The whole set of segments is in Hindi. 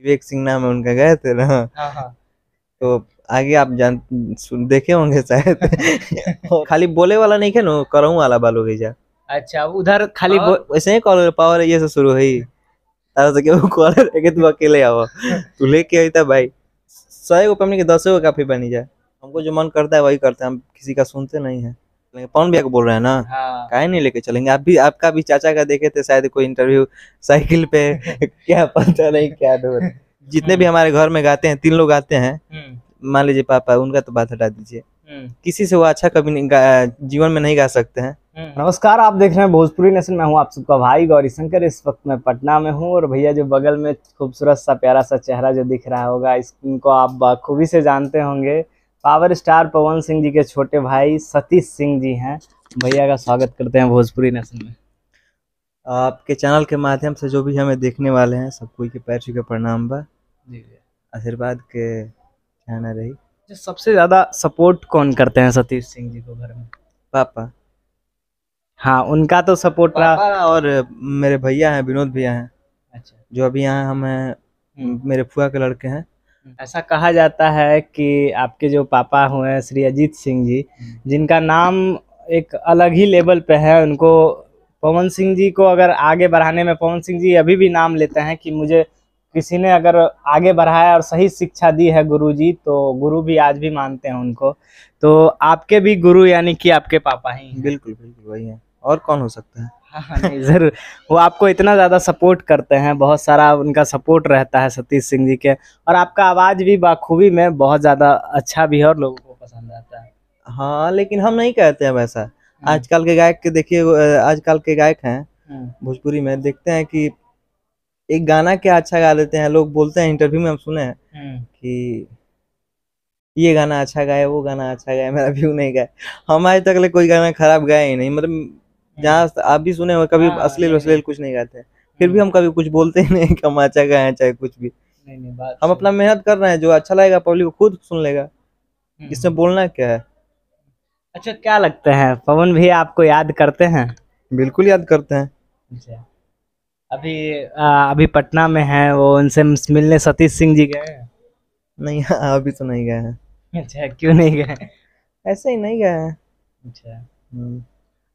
विवेक सिंह नाम है उनका, गए थे ना। हाँ हाँ। तो आगे आप देखे होंगे शायद। और खाली बोले वाला नहीं है ना, करहूँ वाला बालू भैया। अच्छा, उधर खाली वैसे ही कॉल पावर ये से शुरू हुई। तारा से वो कॉल है कि तू अकेले आओ, तू लेके आई था भाई। 100 को पमनी के 10 को काफी बनी जाए। हमको जो मन करता है वही करते हैं, हम किसी का सुनते नहीं है। लेकिन पवन भैया को बोल रहे हैं ना, हाँ। काहे नहीं लेके चलेंगे। आप भी, आपका भी चाचा का देखे थे शायद कोई इंटरव्यू साइकिल पे। क्या पता नहीं क्या डोर। जितने भी हमारे घर में गाते हैं, 3 लोग गाते हैं। मान लीजिए पापा, उनका तो बात हटा दीजिए। किसी से वो अच्छा कभी नहीं जीवन में नहीं गा सकते हैं। नमस्कार, आप देख रहे हैं भोजपुरी नेशन। मैं हूं आप सबका भाई गौरी शंकर। इस वक्त मैं पटना में हूं और भैया जो बगल में खूबसूरत सा प्यारा सा चेहरा जो दिख रहा होगा, इनको आप बखूबी से जानते होंगे। पावर स्टार पवन सिंह जी के छोटे भाई सतीश सिंह जी हैं। भैया का स्वागत करते हैं भोजपुरी नेशन में। आपके चैनल के माध्यम से जो भी हमें देखने वाले हैं, सब कोई के पैर छू के प्रणाम बा। जी। आशीर्वाद के कहना रही। सबसे ज्यादा सपोर्ट कौन करते हैं सतीश सिंह जी को घर में? पापा। हाँ, उनका तो सपोर्ट रहा। पापा और मेरे भैया हैं, विनोद भैया हैं। अच्छा। जो अभी यहाँ हम हैं, मेरे फुआ के लड़के हैं। ऐसा कहा जाता है कि आपके जो पापा हुए श्री अजीत सिंह जी, जिनका नाम एक अलग ही लेवल पे है, उनको पवन सिंह जी को अगर आगे बढ़ाने में पवन सिंह जी अभी भी नाम लेते हैं कि मुझे किसी ने अगर आगे बढ़ाया और सही शिक्षा दी है गुरु जी, तो गुरु भी आज भी मानते हैं उनको। तो आपके भी गुरु यानी कि आपके पापा ही हैं। बिल्कुल बिल्कुल वही है, और कौन हो सकता है। हाँ नहीं, जरूर। वो आपको इतना ज़्यादा सपोर्ट करते हैं, बहुत सारा उनका सपोर्ट रहता है सतीश सिंह जी के। और आपका आवाज़ भी बखूबी में बहुत ज़्यादा अच्छा भी है और लोगों को पसंद आता है। हाँ, लेकिन हम नहीं कहते हैं वैसा। आजकल के गायक के देखिए, आजकल के गायक हैं भोजपुरी में, देखते हैं कि एक गाना क्या अच्छा गा लेते हैं। लोग बोलते हैं, इंटरव्यू में हम सुने हैं कि ये गाना अच्छा गाया, वो गाना अच्छा गाया, मेरा व्यू नहीं गाया। हम आज तक ले कोई गाना खराब गाया ही नहीं। मतलब जहाँ आप भी सुने हो, कभी अश्लील अश्लील कुछ नहीं गाते हैं। फिर भी हम कभी कुछ बोलते ही नहीं कि हम अच्छा गाए हैं, चाहे कुछ भी। नहीं बात हम अपना मेहनत कर रहे हैं, जो अच्छा लगेगा पब्लिक को खुद सुन लेगा। इसमें बोलना क्या है। अच्छा, क्या लगता है पवन भैया आपको याद करते हैं? बिल्कुल याद करते हैं। अच्छा, अभी पटना में है वो, उनसे मिलने सतीश सिंह जी गए हैं? नहीं, अभी तो नहीं गए हैं। अच्छा, क्यों नहीं गए? ऐसे ही नहीं गए हैं। अच्छा।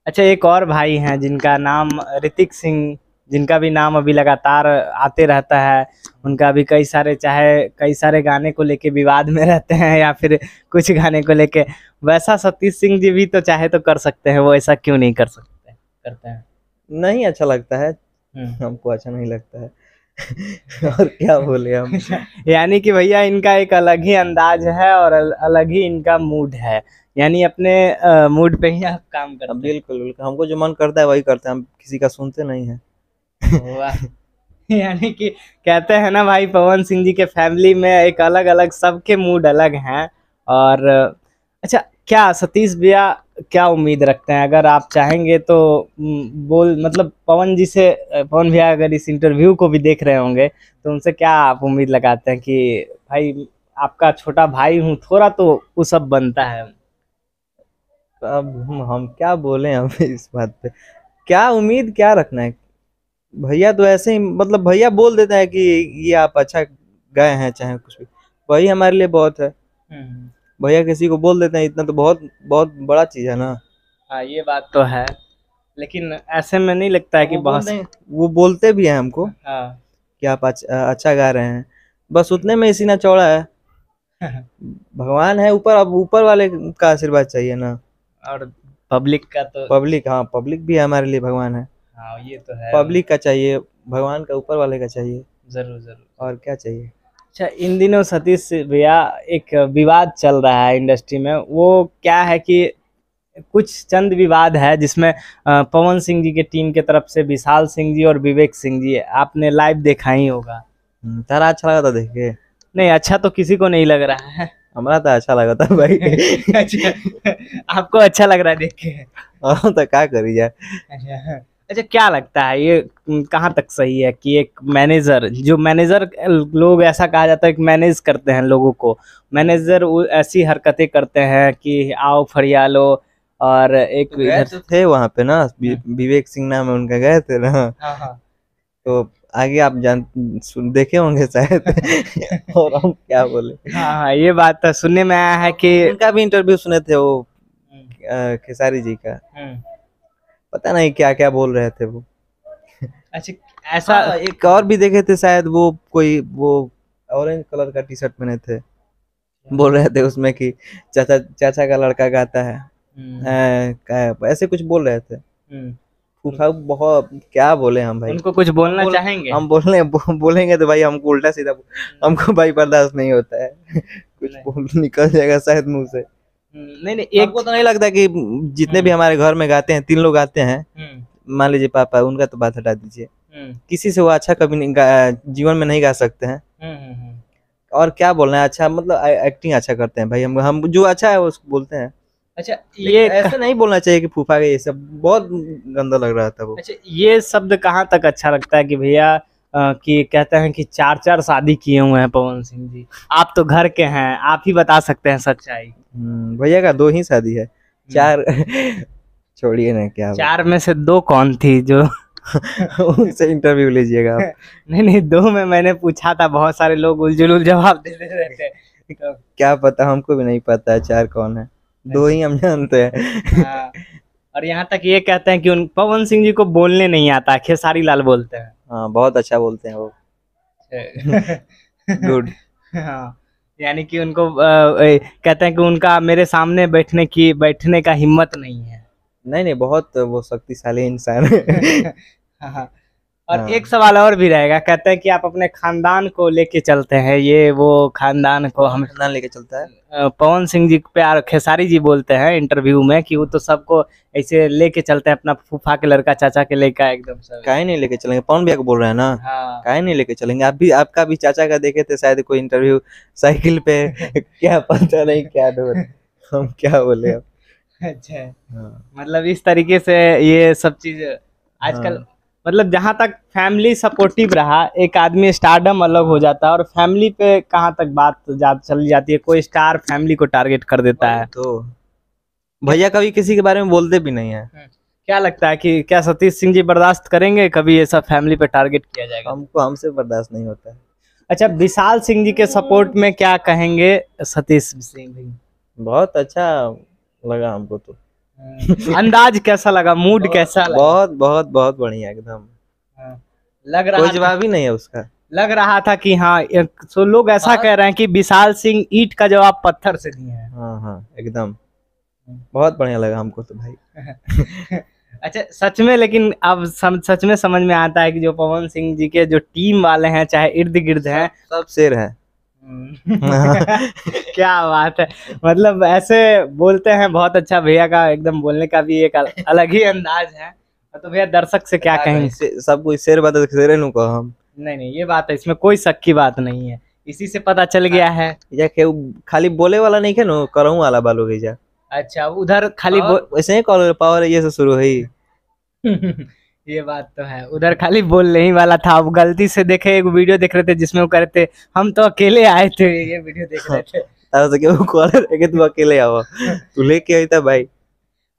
अच्छा, एक और भाई हैं जिनका नाम ऋतिक सिंह, जिनका भी नाम अभी लगातार आते रहता है। उनका भी कई सारे, चाहे कई सारे गाने को लेके विवाद में रहते हैं या फिर कुछ गाने को लेके। वैसा सतीश सिंह जी भी तो चाहे तो कर सकते हैं, वो ऐसा क्यों नहीं कर सकते? करते हैं। नहीं अच्छा लगता है, हमको अच्छा नहीं लगता है। और क्या बोले हम। यानी कि भैया इनका एक अलग ही अंदाज है और अलग ही इनका मूड है, यानी अपने मूड पे ही आप काम करते हैं। बिल्कुल बिल्कुल, हमको जो मन करता है वही करते हैं, हम किसी का सुनते नहीं है। वाह। यानी कि कहते हैं ना भाई, पवन सिंह जी के फैमिली में एक अलग अलग, सबके मूड अलग हैं। और अच्छा, क्या सतीश भैया क्या उम्मीद रखते हैं? अगर आप चाहेंगे तो बोल, मतलब पवन जी से, पवन भैया अगर इस इंटरव्यू को भी देख रहे होंगे तो उनसे क्या आप उम्मीद लगाते हैं कि भाई आपका छोटा भाई हूँ, थोड़ा तो वो सब बनता है? अब हम क्या बोले हम इस बात पे। क्या उम्मीद क्या रखना है। भैया तो ऐसे ही, मतलब भैया बोल देता है कि ये आप अच्छा गए हैं, चाहे कुछ भी, वही हमारे लिए बहुत है। भैया किसी को बोल देते हैं, इतना तो बहुत बहुत बड़ा चीज है ना। हाँ, ये बात तो है, लेकिन ऐसे में नहीं लगता है कि बहुत। वो बोलते भी हैं हमको हाँ। कि आप अच्छा गा रहे हैं, बस उतने में इसी ना चौड़ा है। भगवान है ऊपर, अब ऊपर वाले का आशीर्वाद चाहिए ना। और पब्लिक का तो। पब्लिक, हाँ पब्लिक भी हमारे लिए भगवान है। हाँ, ये तो है। पब्लिक का चाहिए, भगवान का ऊपर वाले का चाहिए। जरूर जरूर। और क्या चाहिए। अच्छा, इन दिनों सतीश भैया एक विवाद चल रहा है इंडस्ट्री में, वो क्या है कि कुछ चंद विवाद है जिसमें पवन सिंह जी के टीम के तरफ से विशाल सिंह जी और विवेक सिंह जी, आपने लाइव देखा ही होगा। तारा अच्छा लगा था देख के। नहीं, अच्छा तो किसी को नहीं लग रहा है। हमारा तो अच्छा लगा था भाई। अच्छा, आपको अच्छा लग रहा है देख के? हाँ तो क्या करी जाए। अच्छा। अच्छा, क्या लगता है ये कहाँ तक सही है कि एक मैनेजर, जो मैनेजर लोग ऐसा कहा जाता है कि मैनेज करते हैं लोगों को, मैनेजर ऐसी हरकतें करते हैं कि आओ फरिया लो, और एक तो गए इधर तो थे वहां पे ना, विवेक सिंह नाम है उनका, गए थे ना। हाँ हाँ। तो आगे आप देखे होंगे शायद। और हम क्या बोले। हाँ ये बात तो सुनने में आया है कि उनका भी इंटरव्यू सुने थे वो खेसारी जी का, पता नहीं क्या क्या बोल रहे थे वो। अच्छा ऐसा एक और भी देखे थे शायद, वो कोई वो ऑरेंज कलर का टी शर्ट पहने थे, बोल रहे थे उसमें कि चाचा चाचा का लड़का गाता है, ऐसे कुछ बोल रहे थे। फूफा बहुत क्या बोले हम भाई, उनको कुछ बोलना चाहेंगे? हम बोलेंगे तो भाई हमको उल्टा सीधा, हमको भाई बर्दाश्त नहीं होता है। कुछ निकल जाएगा शायद मुंह से। नहीं एक हमको तो नहीं लगता कि जितने भी हमारे घर में गाते हैं, 3 लोग गाते हैं, मान लीजिए पापा, उनका तो बात हटा दीजिए, किसी से वो अच्छा कभी नहीं जीवन में नहीं गा सकते हैं। और क्या बोलना है, अच्छा मतलब एक्टिंग अच्छा करते हैं भाई, हम जो अच्छा है वो उसको बोलते हैं। अच्छा ये ऐसा नहीं बोलना चाहिए कि फूफा ये सब, बहुत गंदा लग रहा था वो। अच्छा ये शब्द कहाँ तक अच्छा लगता है कि भैया कि कहते हैं कि 4 शादी किए हुए हैं पवन सिंह जी, आप तो घर के हैं, आप ही बता सकते हैं सच्चाई। भैया का 2 ही शादी है, 4 छोड़िए ना, क्या 4 में से 2 कौन थी जो उनसे इंटरव्यू लीजिएगा आप। नहीं 2 में मैंने पूछा था, बहुत सारे लोग उलझुल जवाब दे रहे थे। तो क्या पता, हमको भी नहीं पता है 4 कौन है, 2 ही हम जानते हैं। हाँ, और यहाँ तक ये कहते हैं कि उन पवन सिंह जी को बोलने नहीं आता, खेसारी लाल बोलते हैं। हाँ बहुत अच्छा बोलते हैं वो। गुड। हाँ यानी कि उनको कहते हैं कि उनका मेरे सामने बैठने का हिम्मत नहीं है। नहीं बहुत वो शक्तिशाली इंसान है। हाँ। और हाँ। एक सवाल और भी रहेगा, कहते हैं कि आप अपने खानदान को लेके चलते हैं, ये वो खानदान को हम खानदान लेके चलता है। पवन सिंह जी पे खेसारी जी बोलते हैं इंटरव्यू में कि वो तो सबको ऐसे लेके चलते हैं, अपना फूफा के लड़का चाचा के लेके एकदम सब। काहे नहीं लेके चलेंगे, पवन भैया को बोल रहे हैं ना। हाँ। काहे नहीं लेके चलेंगे, आप भी, आपका भी चाचा का देखे थे शायद कोई इंटरव्यू साइकिल पे। क्या पता नहीं क्या डोर, हम क्या बोले अब। अच्छा हाँ। मतलब इस तरीके से ये सब चीज आजकल, मतलब जहाँ तक फैमिली सपोर्टिव रहा, एक आदमी स्टारडम अलग हो जाता है, और फैमिली पे कहाँ तक बात चली जाती है, कोई स्टार फैमिली को टारगेट कर देता है। तो भैया कभी किसी के बारे में बोलते भी नहीं है। क्या लगता है कि क्या सतीश सिंह जी बर्दाश्त करेंगे कभी ये सब फैमिली पे टारगेट किया जाएगा? हमसे बर्दाश्त नहीं होता है। अच्छा विशाल सिंह जी के सपोर्ट में क्या कहेंगे सतीश सिंह जी? बहुत अच्छा लगा हमको तो। अंदाज कैसा लगा, मूड कैसा लगा? बहुत बहुत बहुत बढ़िया एकदम, लग रहा कोई जवाब ही नहीं है उसका। लग रहा था कि हाँ सो लोग ऐसा कह रहे हैं कि विशाल सिंह ईंट का जवाब पत्थर से दिए हैं। हाँ एकदम बहुत बढ़िया लगा हमको तो भाई। अच्छा सच में, लेकिन अब सच में समझ में आता है कि जो पवन सिंह जी के जो टीम वाले हैं, चाहे इर्द गिर्द हैं, सब शेर है। क्या बात है, मतलब ऐसे बोलते हैं। बहुत अच्छा, भैया का एकदम बोलने का भी एक अलग ही अंदाज है। तो भैया दर्शक से क्या कहेंगे? सब कोई शेर बता, शेरे नु को हम। नहीं ये बात है, इसमें कोई शक की बात नहीं है, इसी से पता चल गया है। या के खाली बोले वाला नहीं है नो, करहूं वाला बालो गई जा। अच्छा उधर खाली वैसे ही कॉल पावर ये से शुरू हुई। ये बात तो है, उधर खाली बोलने ही वाला था। अब गलती से देखे एक वीडियो देख रहे थे जिसमें वो कह रहे थे हम तो अकेले आए थे, ये वीडियो देख रहे थे। तारा से क्यों कॉल है कि तू अकेले आओ, तू लेके आई था भाई।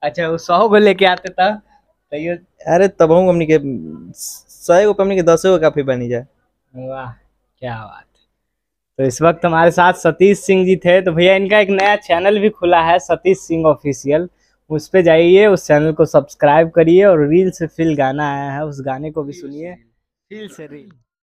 अच्छा वो 100 को लेके आते था तो ये, अरे तब हम हमनी के 100 को हमनी के 10 को काफी बनी जाए। वाह क्या बात। तो इस वक्त हमारे साथ सतीश सिंह जी थे। तो भैया इनका एक नया चैनल भी खुला है, सतीश सिंह ऑफिशियल, उस पे जाइए, उस चैनल को सब्सक्राइब करिए, और रील से फिल गाना आया है, उस गाने को भी सुनिए, फिल से रील।